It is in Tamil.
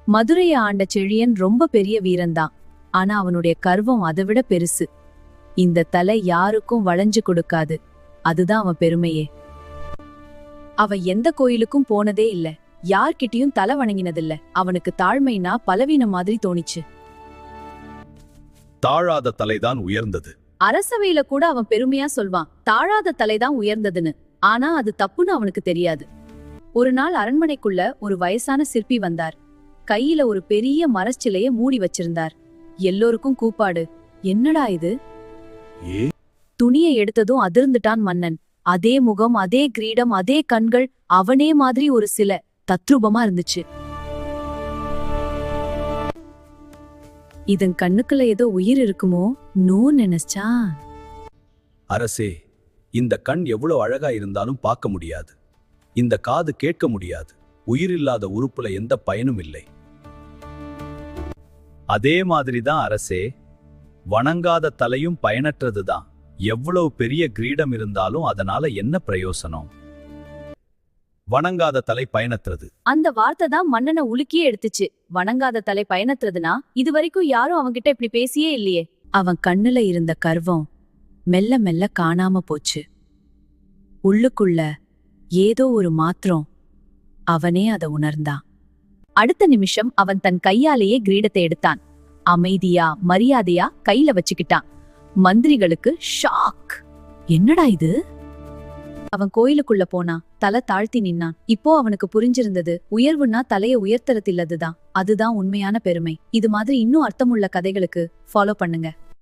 மதுரைய ஆண்ட செழியன் ரொம்ப பெரிய வீரன்தான். ஆனா அவனுடைய கர்வம் அதைவிட பெருசு. இந்த தலை யாருக்கும் வளைஞ்சு கொடுக்காது. அதுதான் அவன் பெருமையே. அவன் எந்த கோயிலுக்கும் போனதே இல்ல, யார்கிட்டயும் தலை வணங்கினதில்ல. அவனுக்கு தாழ்மைனா பலவீனம் மாதிரி தோணிச்சு. தாழாத தலைதான் உயர்ந்தது. அரசவையில கூட அவன் பெருமையா சொல்வான், தாழாத தலைதான் உயர்ந்ததுன்னு. ஆனா அது தப்புன்னு அவனுக்கு தெரியாது. ஒரு நாள் அரண்மனைக்குள்ள ஒரு வயசான சிற்பி வந்தார். கையில ஒரு பெரிய மரச்சிலைய மூடி வச்சிருந்தார். எல்லோருக்கும் கூப்பாடு. என்னடா இது? துணியை எடுத்ததும் அதிர்ந்துட்டான் மன்னன். அதே முகம், அதே கிரீடம், அதே கண்கள், அவனே மாதிரி ஒரு சிலை தத்ரூபமா இருந்துச்சு. இதன் கண்ணுக்குள்ள ஏதோ உயிர் இருக்குமோ நோ நினைச்சா. அரசே, இந்த கண் எவ்வளவு அழகா இருந்தாலும் பார்க்க முடியாது. இந்த காது கேட்க முடியாது. உயிரில்லாத உறுப்புல எந்த பயனும் இல்லை. அதே மாதிரிதான் அரசே, வணங்காத தலையும் பயனற்றதுதான். எவ்வளவு பெரிய கிரீடம் இருந்தாலும் அதனால என்ன பிரயோசனம்? வணங்காத தலை பயனற்றது. அந்த வார்த்தை தான் மன்னனை உலுக்கியே எடுத்துச்சு. வணங்காத தலை பயனற்றதுனா இதுவரைக்கும் யாரும் அவன்கிட்ட இப்படி பேசியே இல்லையே. அவன் கண்ணுல இருந்த கர்வம் மெல்ல மெல்ல காணாம போச்சு. உள்ளுக்குள்ள ஏதோ ஒரு மாற்றம். அவனே அதை உணர்ந்தான். அடுத்த நிமிஷம் அவன் தன் கையாலேயே கிரீடத்தை எடுத்தான். அமைதியா மரியாதையா கையில வச்சுக்கிட்டான். மந்திரிகளுக்கு ஷாக். என்னடா இது? அவன் கோயிலுக்குள்ள போனான். தலை தாழ்த்தி நின்னான். இப்போ அவனுக்கு புரிஞ்சிருந்தது, உயர்வுன்னா தலைய உயர்த்தறதில்லதுதான். அதுதான் உண்மையான பெருமை. இது மாதிரி இன்னும் அர்த்தமுள்ள கதைகளுக்கு ஃபாலோ பண்ணுங்க.